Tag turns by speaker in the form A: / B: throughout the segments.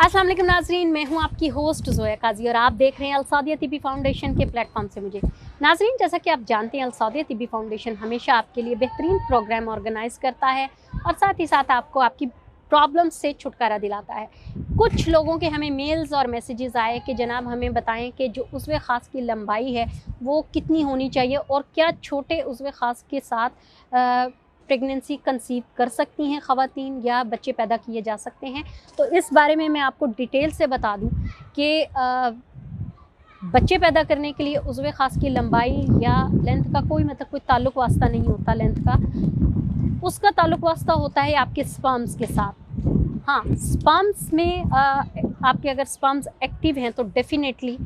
A: अस्सलाम वालेकुम नाजरीन, मैं हूं आपकी होस्ट ज़ोया काजी और आप देख रहे हैं अलसादिया तिब्बी फाउंडेशन के प्लेटफॉर्म से मुझे। नाजरीन, जैसा कि आप जानते हैं अलसादिया तिब्बी फाउंडेशन हमेशा आपके लिए बेहतरीन प्रोग्राम ऑर्गेनाइज़ करता है और साथ ही साथ आपको आपकी प्रॉब्लम्स से छुटकारा दिलाता है। कुछ लोगों के हमें मेल्स और मैसेजेस आए कि जनाब हमें बताएं कि जो उज़्व ख़ास की लंबाई है वो कितनी होनी चाहिए और क्या छोटे उज़्व ख़ास के साथ प्रेगनेंसी कंसीव कर सकती हैं ख़वातीन या बच्चे पैदा किए जा सकते हैं। तो इस बारे में मैं आपको डिटेल से बता दूं कि बच्चे पैदा करने के लिए उज़्व ख़ास की लंबाई या लेंथ का कोई ताल्लुक़ वास्ता नहीं होता। लेंथ का उसका ताल्लुक़ वास्ता होता है आपके स्पर्म्स के साथ। हाँ, स्पर्म्स में आपके अगर स्पर्म्स एक्टिव हैं तो डेफ़िनेटली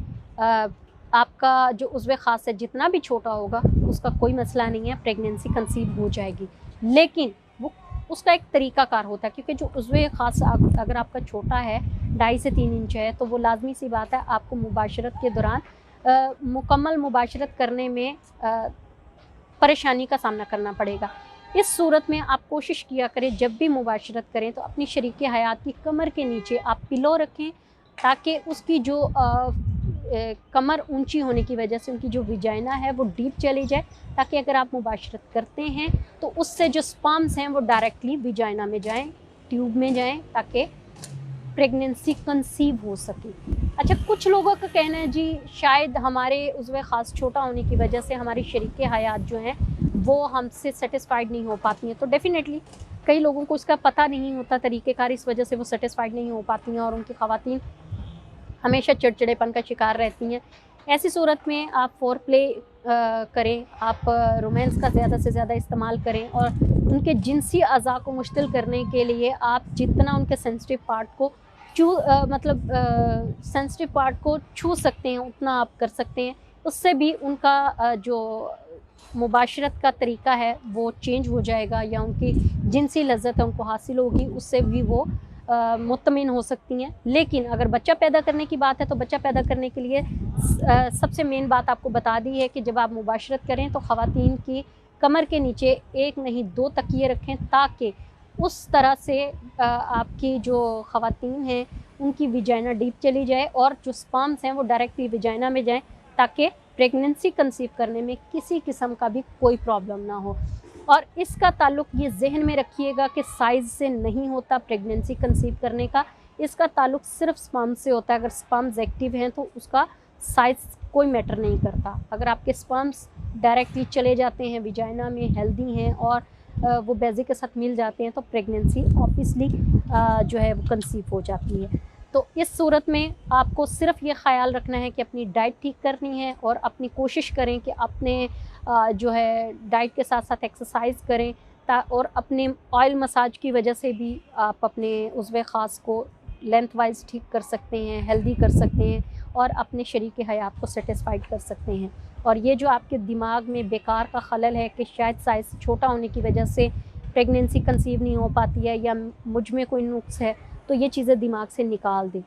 A: आपका जो उज़्व ख़ास है जितना भी छोटा होगा उसका कोई मसला नहीं है, प्रेगनेंसी कंसीव हो जाएगी। लेकिन वो उसका एक तरीक़ाकार होता है, क्योंकि जो उज़्व ख़ास अगर आपका छोटा है 2.5 से 3 इंच है तो वो लाज़मी सी बात है आपको मुबाशरत के दौरान मुकम्मल मुबाशरत करने में परेशानी का सामना करना पड़ेगा। इस सूरत में आप कोशिश किया करें जब भी मुबाशरत करें तो अपनी शरीके हयात की कमर के नीचे आप पिलो रखें, ताकि उसकी जो कमर ऊंची होने की वजह से उनकी जो विजाइना है वो डीप चली जाए, ताकि अगर आप मुबाशरत करते हैं तो उससे जो स्पर्म्स हैं वो डायरेक्टली विजाइना में जाएं, ट्यूब में जाएं, ताकि प्रेगनेंसी कंसीव हो सके। अच्छा, कुछ लोगों का कहना है जी शायद हमारे उज़्व ख़ास छोटा होने की वजह से हमारी शरीके हयात जो हैं वो हमसे सेटिस्फाइड नहीं हो पाती हैं। तो डेफ़िनेटली कई लोगों को इसका पता नहीं होता तरीक़ेकार, इस वजह से वो सेटिस्फाइड नहीं हो पाती हैं और उनकी ख़वातीन हमेशा चिड़चिड़ेपन का शिकार रहती हैं। ऐसी सूरत में आप फ़ोरप्ले करें, आप रोमांस का ज़्यादा से ज़्यादा इस्तेमाल करें और उनके जिनसी अज़ा को मुश्तिल करने के लिए आप जितना उनके सेंसिटिव पार्ट को सेंसिटिव पार्ट को छू सकते हैं उतना आप कर सकते हैं। उससे भी उनका जो मुबाशरत का तरीक़ा है वो चेंज हो जाएगा या उनकी जिनसी लज़्ज़त है उनको हासिल होगी, उससे भी वो मुत्तमिन हो सकती हैं। लेकिन अगर बच्चा पैदा करने की बात है तो बच्चा पैदा करने के लिए सबसे मेन बात आपको बता दी है कि जब आप मुबाशरत करें तो ख़वातीन की कमर के नीचे 1 नहीं 2 तकिए रखें, ताकि उस तरह से आपकी जो ख़वातीन हैं उनकी विजाइना डीप चली जाए और जो स्पर्म्स हैं वो डायरेक्टली विजाइना में जाएँ, ताकि प्रेगनेंसी कंसीव करने में किसी किस्म का भी कोई प्रॉब्लम ना हो। और इसका ताल्लुक़ ये ज़हन में रखिएगा कि साइज़ से नहीं होता प्रेगनेंसी कंसीव करने का, इसका ताल्लुक़ सिर्फ़ स्पर्म्स से होता है। अगर स्पर्म्स एक्टिव हैं तो उसका साइज़ कोई मैटर नहीं करता। अगर आपके स्पर्म्स डायरेक्टली चले जाते हैं विजाइना में, हेल्दी हैं और वो बेज़ी के साथ मिल जाते हैं तो प्रेगनेंसी ऑब्वियसली जो है वो कंसीव हो जाती है। तो इस सूरत में आपको सिर्फ़ ये ख़याल रखना है कि अपनी डाइट ठीक करनी है और अपनी कोशिश करें कि अपने जो है डाइट के साथ साथ एक्सरसाइज करें और अपने ऑयल मसाज की वजह से भी आप अपने उज़्व ख़ास को लेंथ वाइज ठीक कर सकते हैं, हेल्दी कर सकते हैं और अपने शरीके हयात को सेटिस्फाइड कर सकते हैं। और ये जो आपके दिमाग में बेकार का खलल है कि शायद साइज़ छोटा होने की वजह से प्रेगनेंसी कंसीव नहीं हो पाती है या मुझ में कोई नुक्स है, तो ये चीज़ें दिमाग से निकाल दें।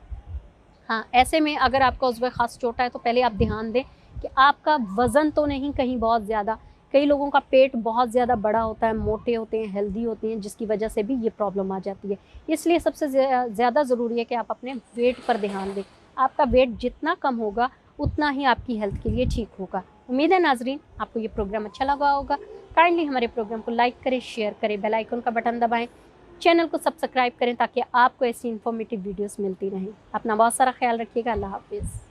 A: हाँ, ऐसे में अगर आपका उज़्व ख़ास छोटा है तो पहले आप ध्यान दें कि आपका वज़न तो नहीं कहीं बहुत ज़्यादा। कई लोगों का पेट बहुत ज़्यादा बड़ा होता है, मोटे होते हैं, हेल्दी होते हैं, जिसकी वजह से भी ये प्रॉब्लम आ जाती है। इसलिए सबसे ज़्यादा ज़रूरी है कि आप अपने वेट पर ध्यान दें। आपका वेट जितना कम होगा उतना ही आपकी हेल्थ के लिए ठीक होगा। उम्मीद है नाज़रीन आपको ये प्रोग्राम अच्छा लगा होगा। काइंडली हमारे प्रोग्राम को लाइक करें, शेयर करें, बेल आइकन का बटन दबाएँ, चैनल को सब्सक्राइब करें ताकि आपको ऐसी इन्फॉर्मेटिव वीडियोस मिलती रहें। अपना बहुत सारा ख्याल रखिएगा। अल्लाह हाफ़िज़।